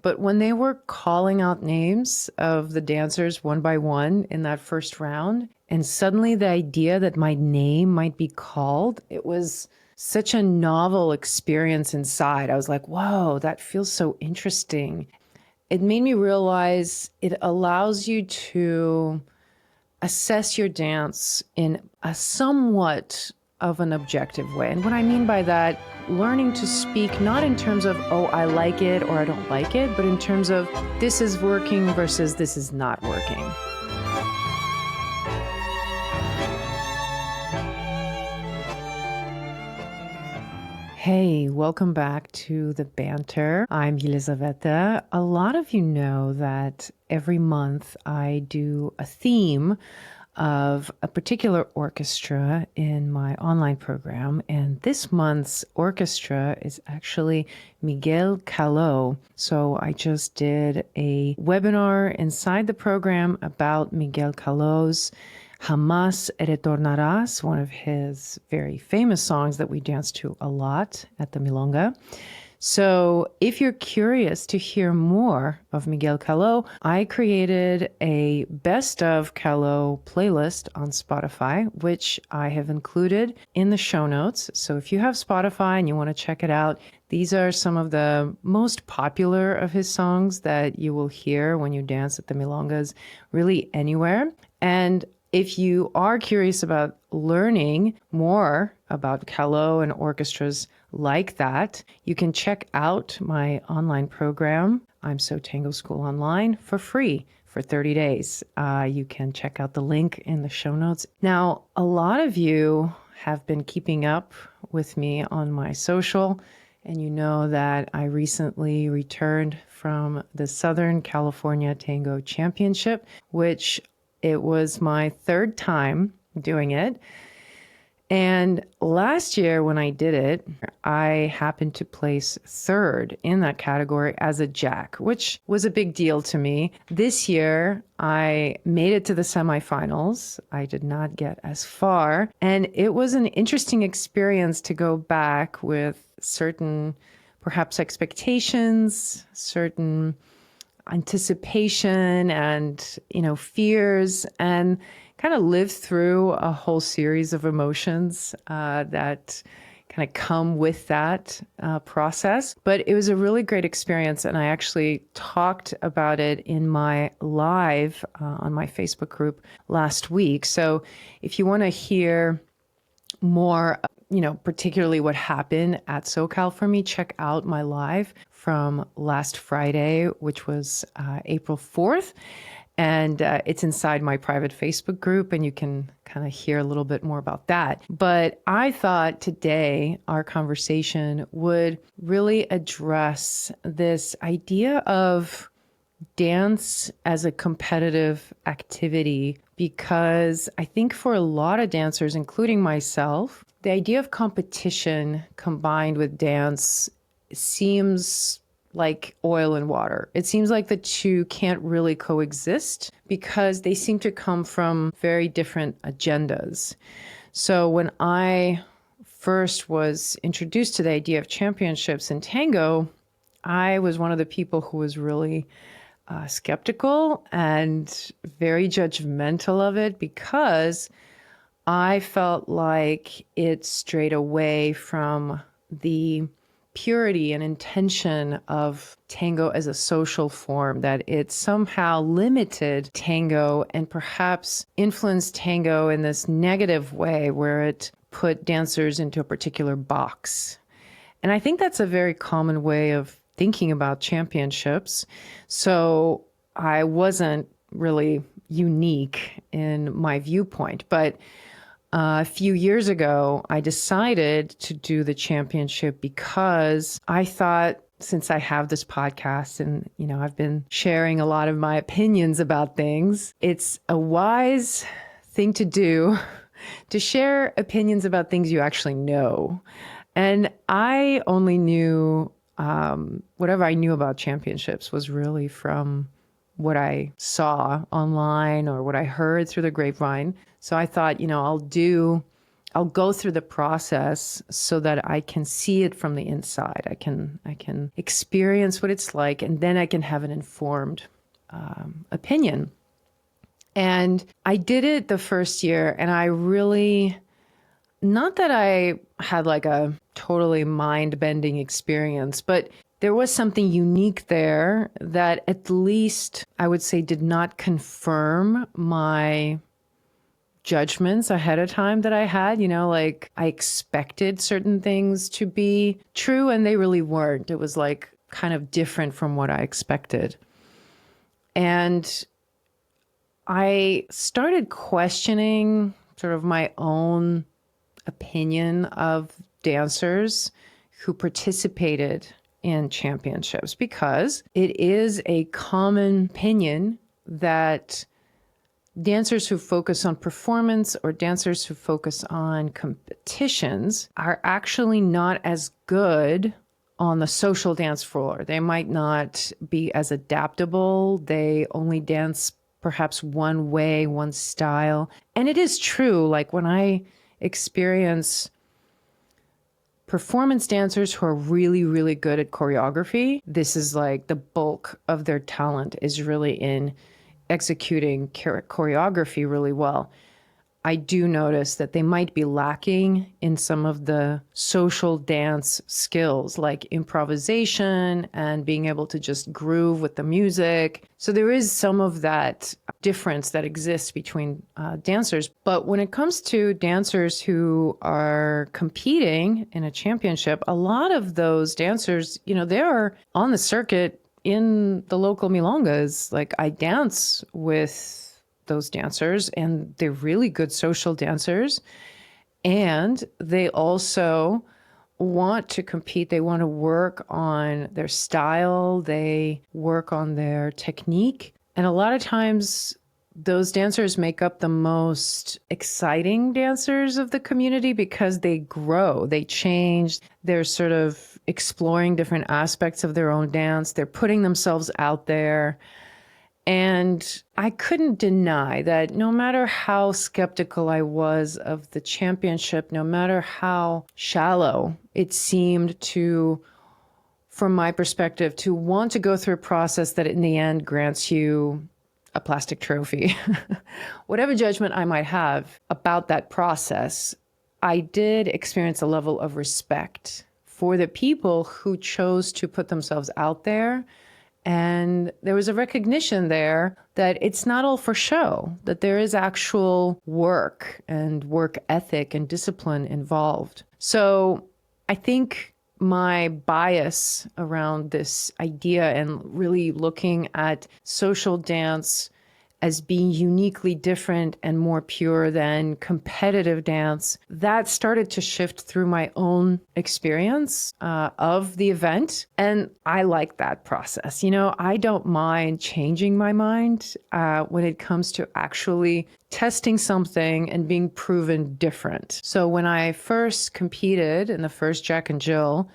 But when they were calling out names of the dancers one by one in that first round, and suddenly the idea that my name might be called, it was such a novel experience inside. I was like, whoa, that feels so interesting. It made me realize it allows you to assess your dance in a somewhat of an objective way. And what I mean by that, learning to speak not in terms of, oh, I like it or I don't like it, but in terms of this is working versus this is not working. Hey, welcome back to The Banter. I'm Yelizaveta. A lot of you know that every month I do a theme of a particular orchestra in my online program. And this month's orchestra is actually Miguel Calo. So I just did a webinar inside the program about Miguel Calo's Jamás Retornarás, one of his very famous songs that we dance to a lot at the Milonga. So if you're curious to hear more of Miguel Calo, I created a Best of Calo playlist on Spotify, which I have included in the show notes. So if you have Spotify and you want to check it out, these are some of the most popular of his songs that you will hear when you dance at the Milongas, really anywhere. And if you are curious about learning more about Calo and orchestras like that, you can check out my online program, IMSO Tango School Online, for free for 30 days. You can check out the link in the show notes. Now, a lot of you have been keeping up with me on my social, and you know that I recently returned from the Southern California Tango Championship, which it was my third time doing it. And last year when I did it, I happened to place third in that category as a jack, which was a big deal to me. This year, I made it to the semifinals. I did not get as far. And it was an interesting experience to go back with certain, perhaps expectations, certain anticipation and, fears, and kind of live through a whole series of emotions that kind of come with that process. But it was a really great experience, and I actually talked about it in my live on my Facebook group last week. So if you want to hear more, particularly what happened at SoCal for me, check out my live from last Friday, which was April 4th. And it's inside my private Facebook group, and you can kind of hear a little bit more about that. But I thought today our conversation would really address this idea of dance as a competitive activity, because I think for a lot of dancers, including myself, the idea of competition combined with dance seems like oil and water. It seems like the two can't really coexist because they seem to come from very different agendas. So when I first was introduced to the idea of championships in tango, I was one of the people who was really skeptical and very judgmental of it, because I felt like it strayed away from the purity and intention of tango as a social form, that it somehow limited tango and perhaps influenced tango in this negative way where it put dancers into a particular box. And I think that's a very common way of thinking about championships. So I wasn't really unique in my viewpoint. But a few years ago, I decided to do the championship because I thought, since I have this podcast and, I've been sharing a lot of my opinions about things, it's a wise thing to do to share opinions about things you actually know. And I only knew, whatever I knew about championships was really from what I saw online or what I heard through the grapevine. So I thought, I'll do I'll go through the process so that I can see it from the inside. I can experience what it's like, and then I can have an informed opinion. And I did it the first year, and I really, not that I had like a totally mind-bending experience, but there was something unique there that at least I would say did not confirm my judgments ahead of time that I had. Like I expected certain things to be true and they really weren't. It was like kind of different from what I expected. And I started questioning sort of my own opinion of dancers who participated in championships, because it is a common opinion that dancers who focus on performance or dancers who focus on competitions are actually not as good on the social dance floor. They might not be as adaptable. They only dance perhaps one way, one style. And it is true, like when I experience performance dancers who are really, really good at choreography, this is like the bulk of their talent is really in executing choreography really well. I do notice that they might be lacking in some of the social dance skills like improvisation and being able to just groove with the music. So there is some of that difference that exists between dancers. But when it comes to dancers who are competing in a championship, a lot of those dancers, they are on the circuit in the local milongas. Like I dance with those dancers, and they're really good social dancers. And they also want to compete. They want to work on their style. They work on their technique. And a lot of times those dancers make up the most exciting dancers of the community because they grow, they change, they're sort of exploring different aspects of their own dance. They're putting themselves out there. And I couldn't deny that no matter how skeptical I was of the championship, no matter how shallow it seemed to, from my perspective, to want to go through a process that in the end grants you a plastic trophy, whatever judgment I might have about that process, I did experience a level of respect for the people who chose to put themselves out there. And there was a recognition there that it's not all for show, that there is actual work and work ethic and discipline involved. So I think my bias around this idea and really looking at social dance as being uniquely different and more pure than competitive dance, that started to shift through my own experience of the event. And I like that process. I don't mind changing my mind when it comes to actually testing something and being proven different. So when I first competed in the first Jack and Jill,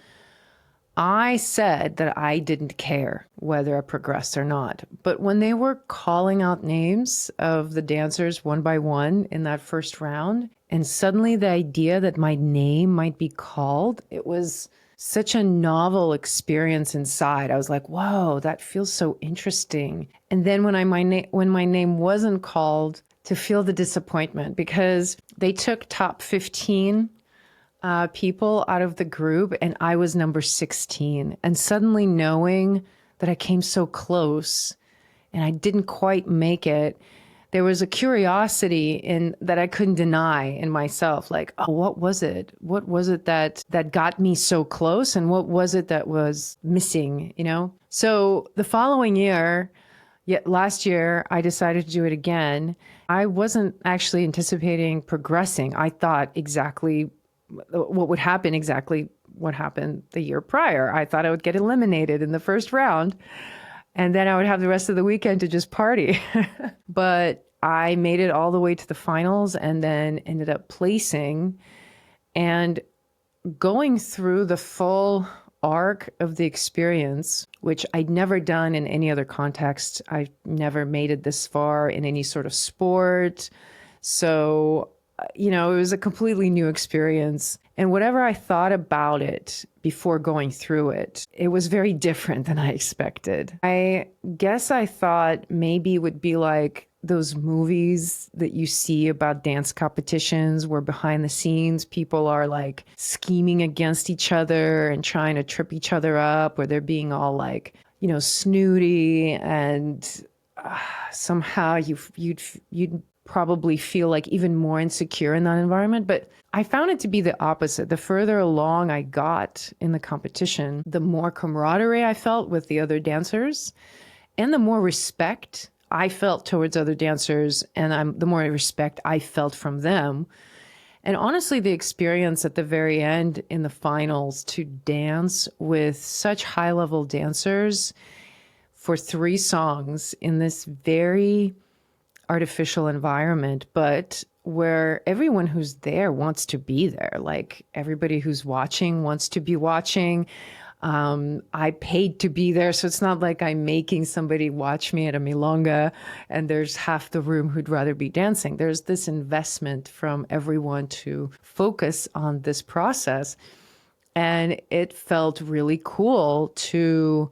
I said that I didn't care whether I progressed or not. But when they were calling out names of the dancers one by one in that first round, and suddenly the idea that my name might be called, it was such a novel experience inside. I was like, whoa, that feels so interesting. And then when my name wasn't called, to feel the disappointment, because they took top 15 people out of the group, and I was number 16. And suddenly knowing that I came so close and I didn't quite make it, there was a curiosity in that I couldn't deny in myself. Like, oh, what was it? What was it that got me so close? And what was it that was missing, So the following year, last year, I decided to do it again. I wasn't actually anticipating progressing. I thought exactly what would happen, exactly what happened the year prior. I thought I would get eliminated in the first round, and then I would have the rest of the weekend to just party. But I made it all the way to the finals and then ended up placing, and going through the full arc of the experience, which I'd never done in any other context. I've never made it this far in any sort of sport. So it was a completely new experience. And whatever I thought about it before going through it, it was very different than I expected. I guess I thought maybe it would be like those movies that you see about dance competitions where behind the scenes people are like scheming against each other and trying to trip each other up, or they're being all like, snooty, and somehow you'd probably feel like even more insecure in that environment. But I found it to be the opposite. The further along I got in the competition, the more camaraderie I felt with the other dancers, and the more respect I felt towards other dancers, and the more respect I felt from them. And honestly, the experience at the very end in the finals to dance with such high-level dancers for 3 songs in this very artificial environment, but where everyone who's there wants to be there. Like everybody who's watching wants to be watching. I paid to be there, so it's not like I'm making somebody watch me at a milonga and there's half the room who'd rather be dancing. There's this investment from everyone to focus on this process. And it felt really cool to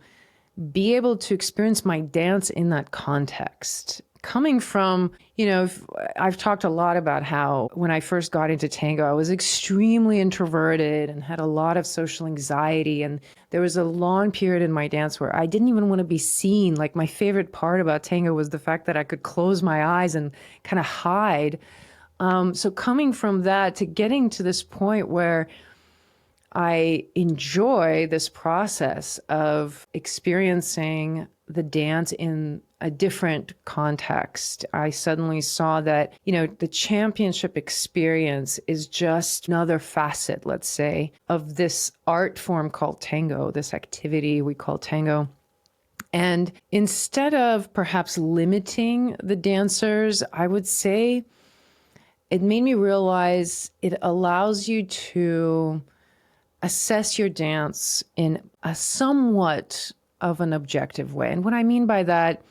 be able to experience my dance in that context. Coming from, I've talked a lot about how when I first got into tango, I was extremely introverted and had a lot of social anxiety. And there was a long period in my dance where I didn't even want to be seen. Like my favorite part about tango was the fact that I could close my eyes and kind of hide. So coming from that to getting to this point where I enjoy this process of experiencing the dance in a different context. I suddenly saw that, the championship experience is just another facet, let's say, of this art form called tango, this activity we call tango. And instead of perhaps limiting the dancers, I would say it made me realize it allows you to assess your dance in a somewhat of an objective way. And what I mean by that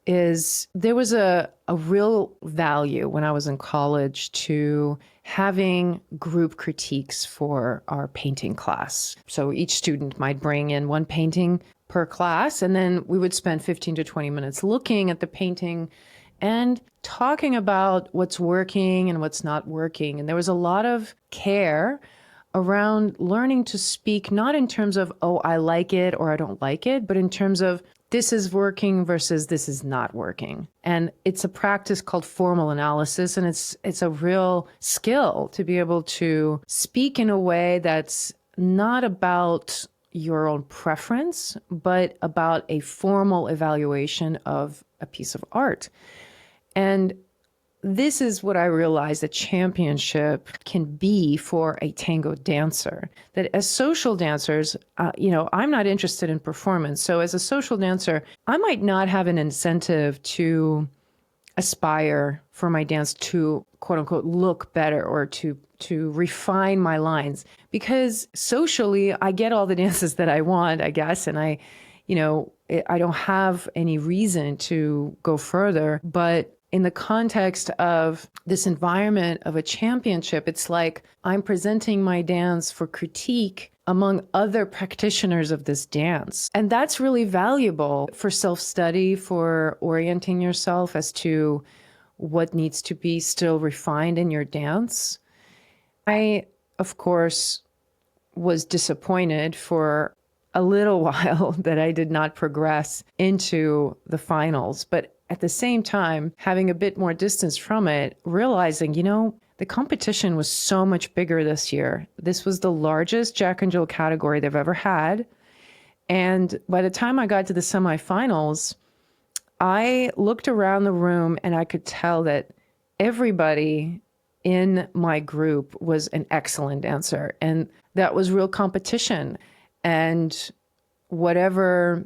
is there was a real value when I was in college to having group critiques for our painting class. So each student might bring in one painting per class, and then we would spend 15 to 20 minutes looking at the painting and talking about what's working and what's not working. And there was a lot of care around learning to speak, not in terms of, oh, I like it or I don't like it, but in terms of this is working versus this is not working. And it's a practice called formal analysis, and it's a real skill to be able to speak in a way that's not about your own preference, but about a formal evaluation of a piece of art. And this is what I realized that championship can be for a tango dancer. That as social dancers, I'm not interested in performance. So as a social dancer, I might not have an incentive to aspire for my dance to, quote unquote, look better or to refine my lines. Because socially, I get all the dances that I want, I guess, and I don't have any reason to go further. But in the context of this environment of a championship, it's like I'm presenting my dance for critique among other practitioners of this dance. And that's really valuable for self-study, for orienting yourself as to what needs to be still refined in your dance. I, of course, was disappointed for a little while that I did not progress into the finals. But at the same time, having a bit more distance from it, realizing, the competition was so much bigger this year. This was the largest Jack and Jill category they've ever had. And by the time I got to the semifinals, I looked around the room and I could tell that everybody in my group was an excellent dancer. And that was real competition. And whatever,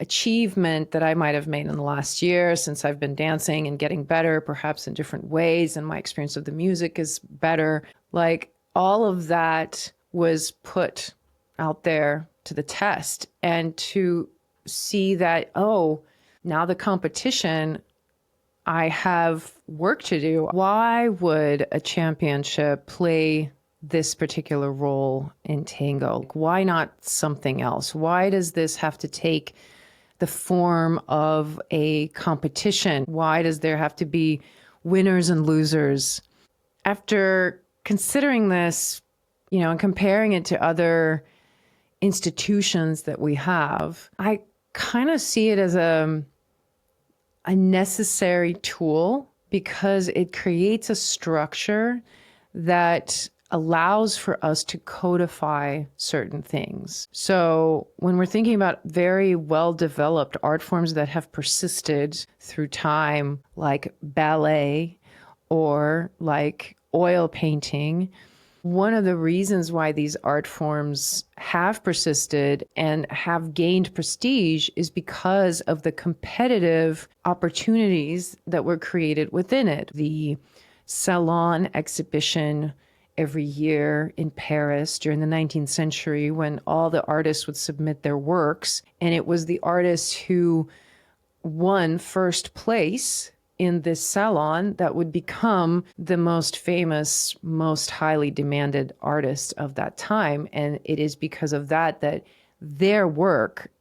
achievement that I might have made in the last year since I've been dancing and getting better, perhaps in different ways, and my experience of the music is better, like all of that was put out there to the test. And to see that, now the competition I have work to do. Why would a championship play this particular role in tango? Why not something else? Why does this have to take the form of a competition? Why does there have to be winners and losers? After considering this, and comparing it to other institutions that we have, I kind of see it as a necessary tool because it creates a structure that allows for us to codify certain things. So when we're thinking about very well-developed art forms that have persisted through time, like ballet or like oil painting, one of the reasons why these art forms have persisted and have gained prestige is because of the competitive opportunities that were created within it. The Salon exhibition every year in Paris during the 19th century, when all the artists would submit their works, and it was the artists who won first place in this salon that would become the most famous, most highly demanded artists of that time. And it is because of that that their work,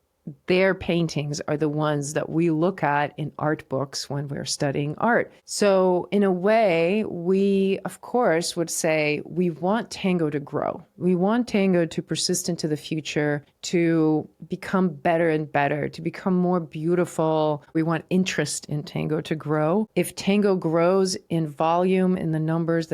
their paintings are the ones that we look at in art books when we're studying art. So in a way, we, of course, would say we want tango to grow. We want tango to persist into the future, to become better and better, to become more beautiful. We want interest in tango to grow. If tango grows in volume, in the numbers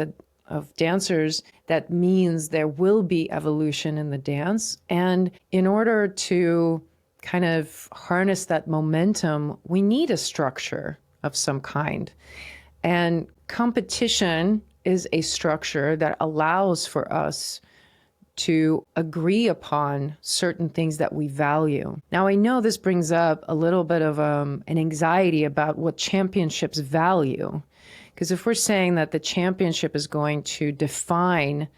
of dancers, that means there will be evolution in the dance. And in order to kind of harness that momentum, we need a structure of some kind. And competition is a structure that allows for us to agree upon certain things that we value. Now, I know this brings up a little bit of an anxiety about what championships value. Because if we're saying that the championship is going to define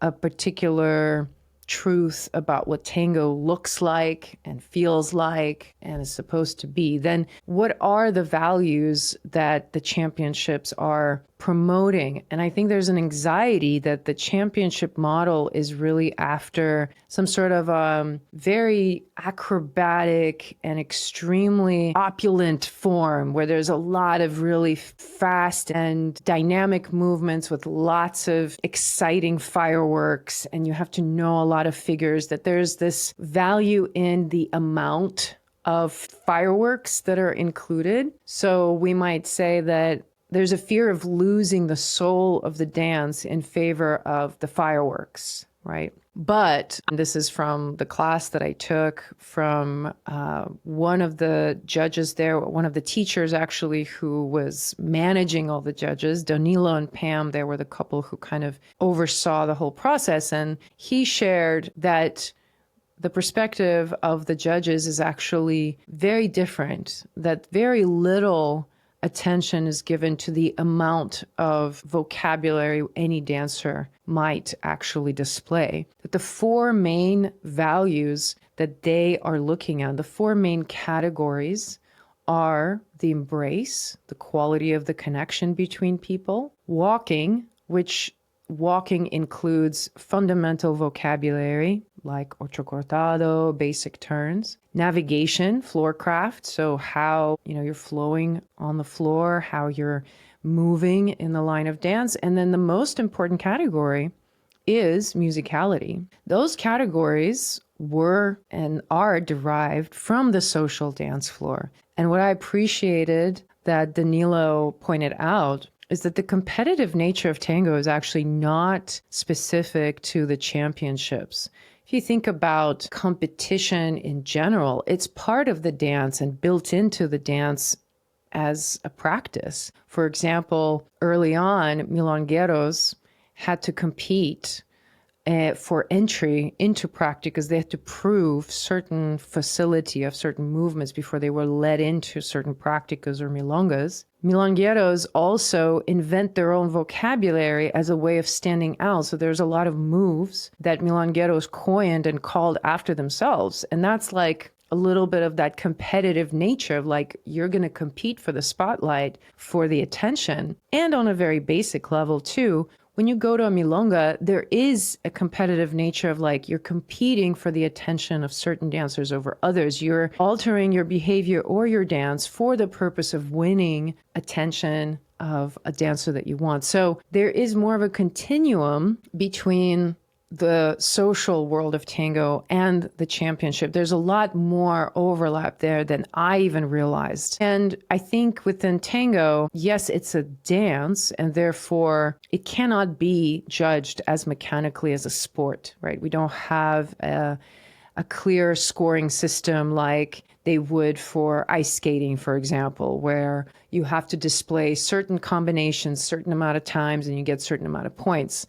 a particular truth about what tango looks like and feels like and is supposed to be, then what are the values that the championships are promoting? And I think there's an anxiety that the championship model is really after some sort of very acrobatic and extremely opulent form where there's a lot of really fast and dynamic movements with lots of exciting fireworks, and you have to know a lot of figures, that there's this value in the amount of fireworks that are included. So we might say that there's a fear of losing the soul of the dance in favor of the fireworks, right? But this is from the class that I took from one of the judges there, one of the teachers actually, who was managing all the judges. Danilo and Pam, they were the couple who kind of oversaw the whole process. And he shared that the perspective of the judges is actually very different, that very little attention is given to the amount of vocabulary any dancer might actually display. That the four main values that they are looking at, the four main categories, are the embrace, the quality of the connection between people, walking, which walking includes fundamental vocabulary like ocho cortado, basic turns, navigation, floor craft, so how you're flowing on the floor, how you're moving in the line of dance, and then the most important category is musicality. Those categories were and are derived from the social dance floor. And what I appreciated that Danilo pointed out is that the competitive nature of tango is actually not specific to the championships. If you think about competition in general, it's part of the dance and built into the dance as a practice. For example, early on, milongueros had to compete for entry into practice because they had to prove certain facility of certain movements before they were led into certain practicas or milongas. Milongueros also invent their own vocabulary as a way of standing out. So there's a lot of moves that milongueros coined and called after themselves. And that's like a little bit of that competitive nature of like, you're going to compete for the spotlight, for the attention. And on a very basic level too, when you go to a milonga, there is a competitive nature of like, you're competing for the attention of certain dancers over others. You're altering your behavior or your dance for the purpose of winning attention of a dancer that you want. So there is more of a continuum between the social world of tango and the championship. There's a lot more overlap there than I even realized. And I think within tango, yes, it's a dance, and therefore it cannot be judged as mechanically as a sport, right? We don't have a clear scoring system like they would for ice skating, for example, where you have to display certain combinations, certain amount of times, and you get certain amount of points.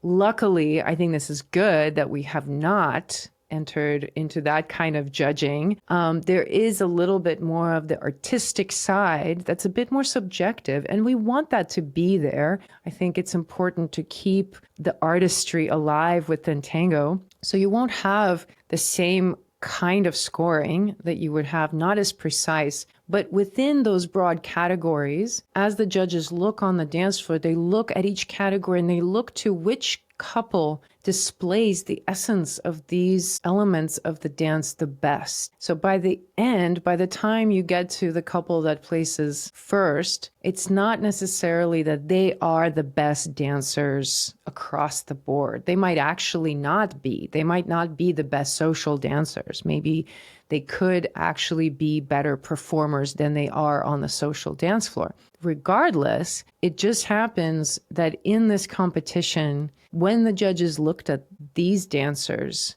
Luckily, I think this is good that we have not entered into that kind of judging. There is a little bit more of the artistic side that's a bit more subjective, and we want that to be there. I think it's important to keep the artistry alive within tango. So you won't have the same kind of scoring that you would have, not as precise, but within those broad categories, as the judges look on the dance floor, they look at each category and they look to which couple displays the essence of these elements of the dance the best. So by the end, by the time you get to the couple that places first, it's not necessarily that they are the best dancers across the board. They might actually not be. They might not be the best social dancers. Maybe they could actually be better performers than they are on the social dance floor. Regardless, it just happens that in this competition, when the judges looked at these dancers,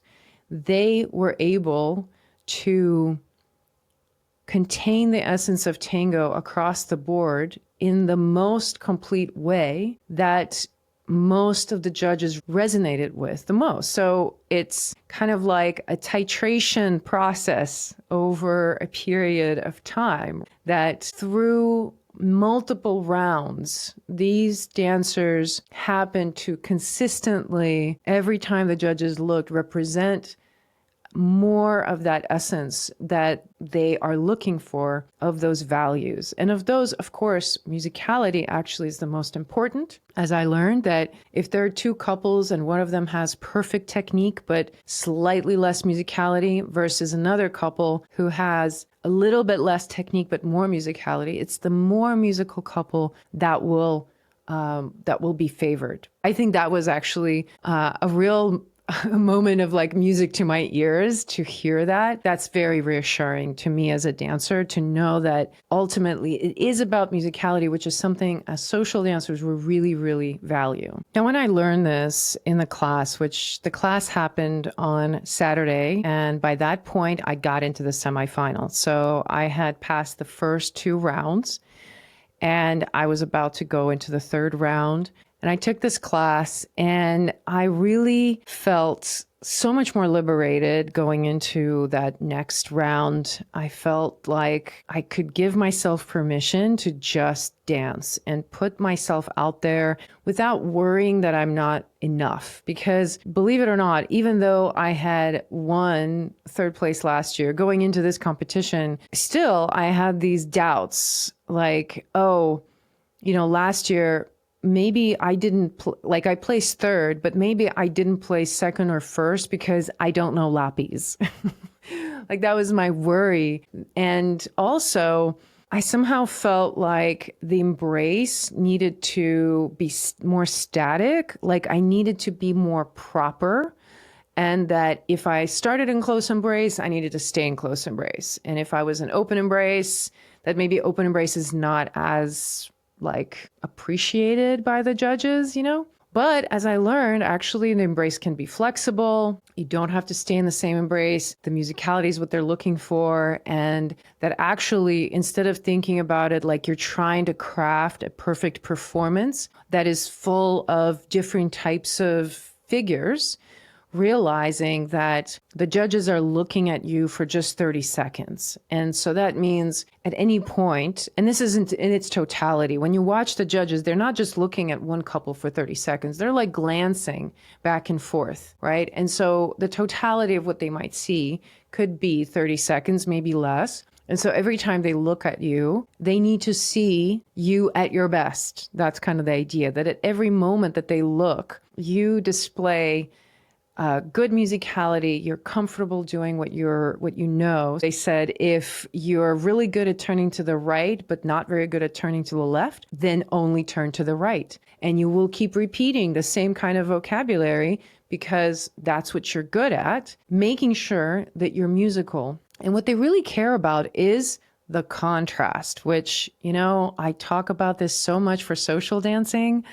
they were able to contain the essence of tango across the board in the most complete way that most of the judges resonated with the most. So it's kind of like a titration process over a period of time that through multiple rounds, these dancers happen to consistently, every time the judges looked, represent more of that essence that they are looking for of those values. And of those, of course, musicality actually is the most important. As I learned that if there are two couples and one of them has perfect technique but slightly less musicality versus another couple who has a little bit less technique but more musicality, it's the more musical couple that will be favored. I think that was actually a real moment of like music to my ears to hear that. That's very reassuring to me as a dancer to know that ultimately it is about musicality, which is something as social dancers we really, really value. Now, when I learned this in the class, which the class happened on Saturday, and by that point I got into the semifinal. So I had passed the first two rounds and I was about to go into the third round. And I took this class and I really felt so much more liberated going into that next round. I felt like I could give myself permission to just dance and put myself out there without worrying that I'm not enough. Because believe it or not, even though I had won third place last year, going into this competition, still I had these doubts like, oh, last year, maybe I didn't, I placed third, but maybe I didn't place second or first because I don't know lapis. That was my worry. And also, I somehow felt like the embrace needed to be more static. I needed to be more proper. And that if I started in close embrace, I needed to stay in close embrace. And if I was in open embrace, that maybe open embrace is not as appreciated by the judges, But as I learned, actually the embrace can be flexible. You don't have to stay in the same embrace. The musicality is what they're looking for. And that actually, instead of thinking about it like you're trying to craft a perfect performance that is full of different types of figures, realizing that the judges are looking at you for just 30 seconds. And so that means at any point, and this isn't in its totality, when you watch the judges, they're not just looking at one couple for 30 seconds. They're like glancing back and forth, right? And so the totality of what they might see could be 30 seconds, maybe less. And so every time they look at you, they need to see you at your best. That's kind of the idea, that at every moment that they look, you display good musicality. You're comfortable doing what you know. They said if you're really good at turning to the right, but not very good at turning to the left, then only turn to the right. And you will keep repeating the same kind of vocabulary because that's what you're good at, making sure that you're musical. And what they really care about is the contrast, which, I talk about this so much for social dancing.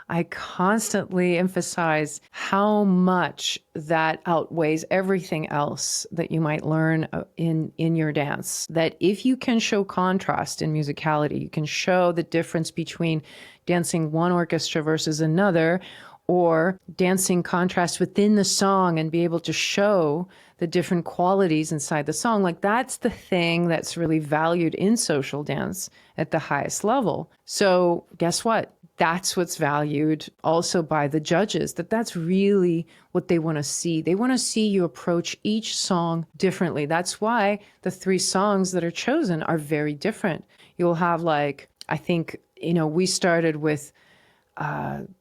I constantly emphasize how much that outweighs everything else that you might learn in your dance. That if you can show contrast in musicality, you can show the difference between dancing one orchestra versus another, or dancing contrast within the song and be able to show the different qualities inside the song. Like that's the thing that's really valued in social dance at the highest level. So guess what? That's what's valued also by the judges, that's really what they want to see. They want to see you approach each song differently. That's why the 3 songs that are chosen are very different. You'll have I think, we started with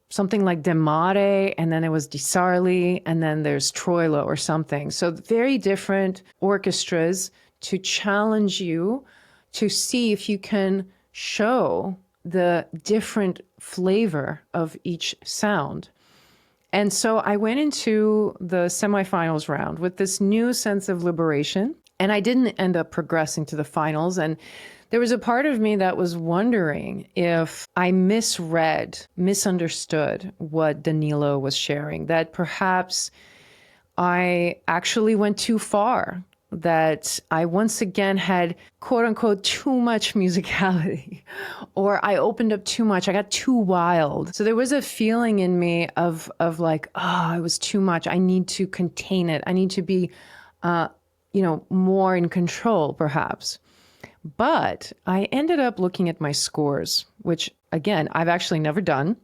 something like De Mare, and then it was Di Sarli, and then there's Troilo or something. So very different orchestras to challenge you to see if you can show the different flavor of each sound. And so I went into the semifinals round with this new sense of liberation, and I didn't end up progressing to the finals. And there was a part of me that was wondering if I misunderstood what Danilo was sharing, that perhaps I actually went too far, that I once again had quote unquote too much musicality, or I opened up too much. I got too wild. So there was a feeling in me of like, it was too much. I need to contain it. I need to be, more in control perhaps. But I ended up looking at my scores, which again, I've actually never done.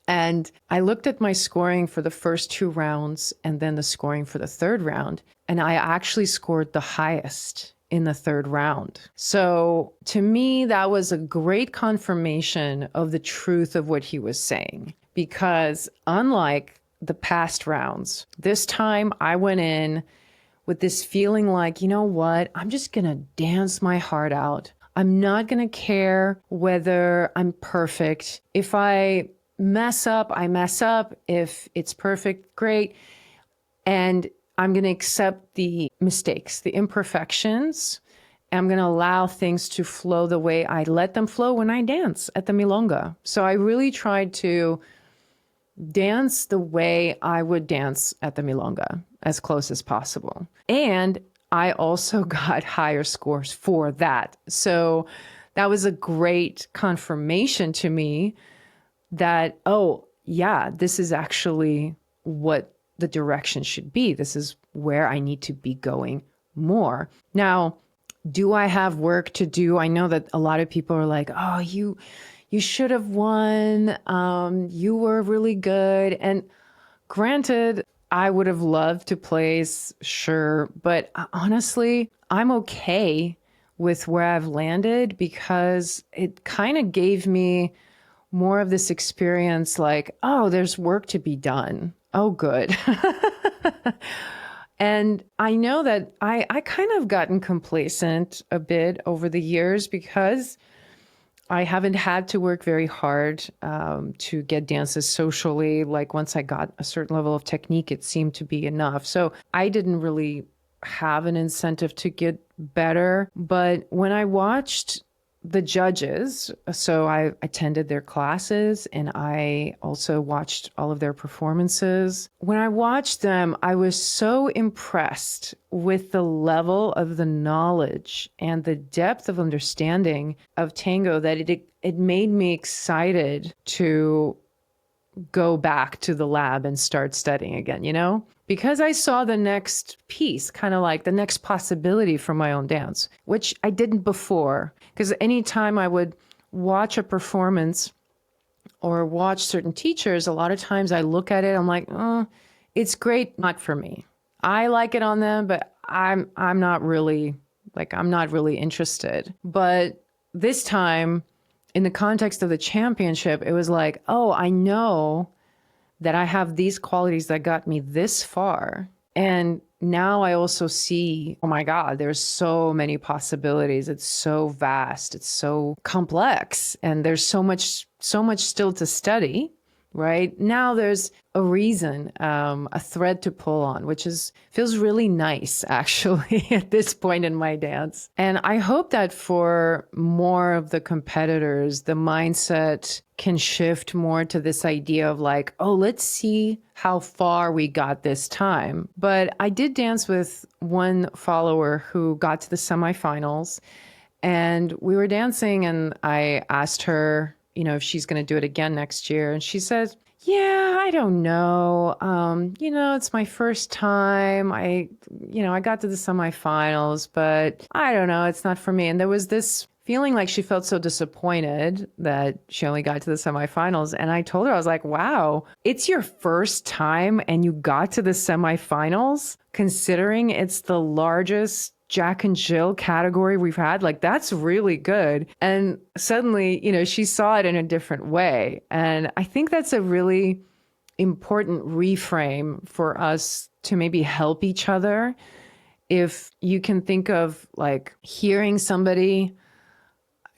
And I looked at my scoring for the first 2 rounds and then the scoring for the 3rd round. And I actually scored the highest in the 3rd round. So to me, that was a great confirmation of the truth of what he was saying. Because unlike the past rounds, this time I went in with this feeling like, you know what, I'm just going to dance my heart out. I'm not going to care whether I'm perfect. If I mess up, I mess up. If it's perfect, great. And I'm going to accept the mistakes, the imperfections. I'm going to allow things to flow the way I let them flow when I dance at the Milonga. So I really tried to dance the way I would dance at the Milonga, as close as possible. And I also got higher scores for that. So that was a great confirmation to me that, this is actually what the direction should be. This is where I need to be going more. Now, do I have work to do? I know that a lot of people are like, you should have won. You were really good. And granted, I would have loved to place, sure. But honestly, I'm okay with where I've landed because it kind of gave me more of this experience like, there's work to be done. Oh, good. And I know that I kind of gotten complacent a bit over the years because I haven't had to work very hard to get dances socially. Like once I got a certain level of technique, it seemed to be enough. So I didn't really have an incentive to get better. But when I watched the judges, so I attended their classes and I also watched all of their performances. When I watched them, I was so impressed with the level of the knowledge and the depth of understanding of tango that it made me excited to go back to the lab and start studying again, because I saw the next piece, kind of like the next possibility for my own dance, which I didn't before. Because anytime I would watch a performance or watch certain teachers, a lot of times I look at it, I'm like, oh, it's great, not for me. I like it on them, but I'm not really interested. But this time, in the context of the championship, it was like, oh, I know that I have these qualities that got me this far. And now I also see, oh my God, there's so many possibilities. It's so vast. It's so complex. And there's so much still to study, right? Now there's a reason, a thread to pull on, which feels really nice, actually, at this point in my dance. And I hope that for more of the competitors, the mindset can shift more to this idea of like, oh, let's see how far we got this time. But I did dance with one follower who got to the semifinals, and we were dancing, and I asked her, if she's going to do it again next year. And she said, yeah, I don't know. It's my first time. I got to the semifinals, but I don't know. It's not for me. And there was this feeling like she felt so disappointed that she only got to the semifinals. And I told her, I was like, wow, it's your first time and you got to the semifinals, considering it's the largest Jack and Jill category we've had. Like, that's really good. And suddenly, she saw it in a different way. And I think that's a really important reframe for us to maybe help each other. If you can think of like hearing somebody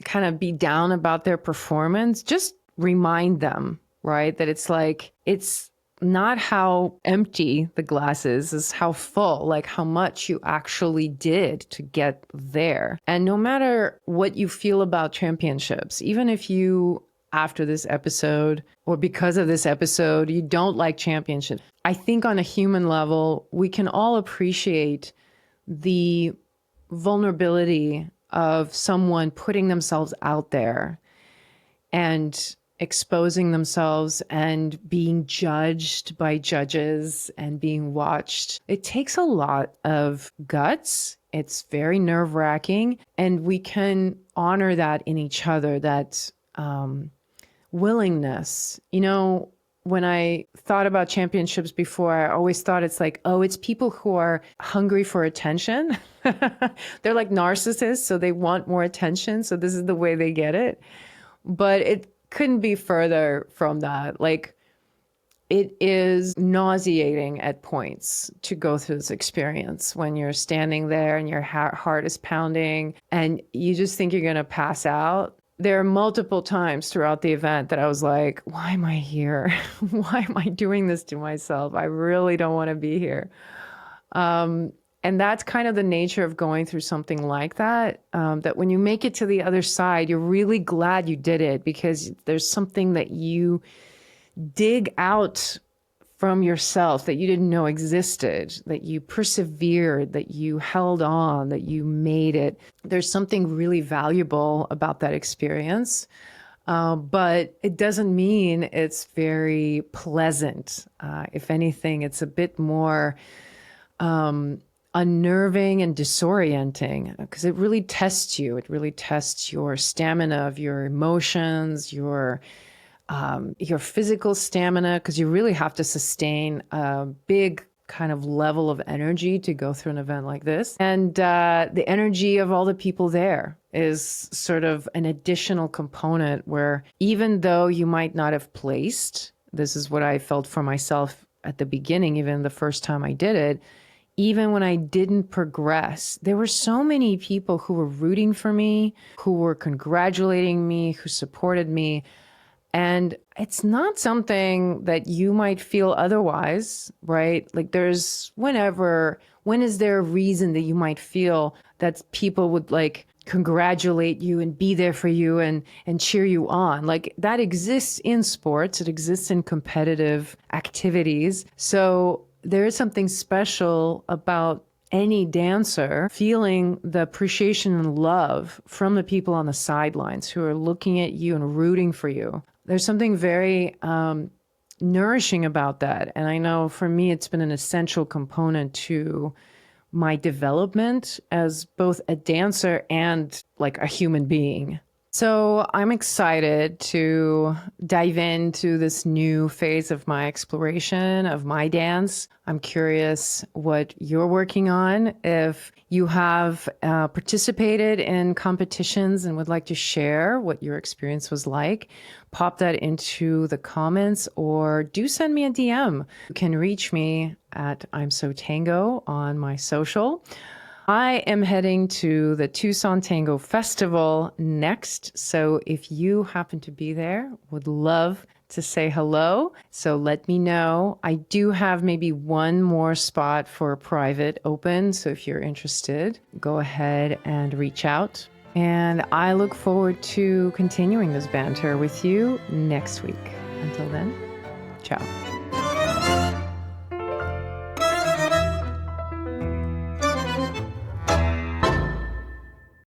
kind of be down about their performance, just remind them, right? That it's like, it's not how empty the glass is how full, like how much you actually did to get there. And no matter what you feel about championships, even if you, after this episode or because of this episode, you don't like championships, I think on a human level, we can all appreciate the vulnerability of someone putting themselves out there and exposing themselves and being judged by judges and being watched. It takes a lot of guts. It's very nerve-wracking, and we can honor that in each other, that willingness. When I thought about championships before, I always thought it's like, oh, it's people who are hungry for attention. They're like narcissists, so they want more attention. So this is the way they get it. But it couldn't be further from that. Like, it is nauseating at points to go through this experience when you're standing there and your heart is pounding and you just think you're going to pass out. There are multiple times throughout the event that I was like, why am I here? Why am I doing this to myself? I really don't want to be here. And that's kind of the nature of going through something like that, that when you make it to the other side, you're really glad you did it because there's something that you dig out from yourself that you didn't know existed, that you persevered, that you held on, that you made it. There's something really valuable about that experience. But it doesn't mean it's very pleasant. If anything, it's a bit more unnerving and disorienting because it really tests you. It really tests your stamina of your emotions, your physical stamina, because you really have to sustain a big kind of level of energy to go through an event like this. And the energy of all the people there is sort of an additional component where even though you might not have placed, this is what I felt for myself at the beginning, even the first time I did it, even when I didn't progress, there were so many people who were rooting for me, who were congratulating me, who supported me. And it's not something that you might feel otherwise, right? Like when is there a reason that you might feel that people would like congratulate you and be there for you and cheer you on? Like that exists in sports. It exists in competitive activities. So there is something special about any dancer feeling the appreciation and love from the people on the sidelines who are looking at you and rooting for you. There's something very nourishing about that. And I know for me, it's been an essential component to my development as both a dancer and like a human being. So I'm excited to dive into this new phase of my exploration of my dance. I'm curious what you're working on. If you have participated in competitions and would like to share what your experience was like, pop that into the comments or do send me a DM. You can reach me at IMSO Tango on my social. I am heading to the Tucson Tango Festival next. So if you happen to be there, would love to say hello. So let me know. I do have maybe one more spot for a private open. So if you're interested, go ahead and reach out. And I look forward to continuing this banter with you next week. Until then, ciao.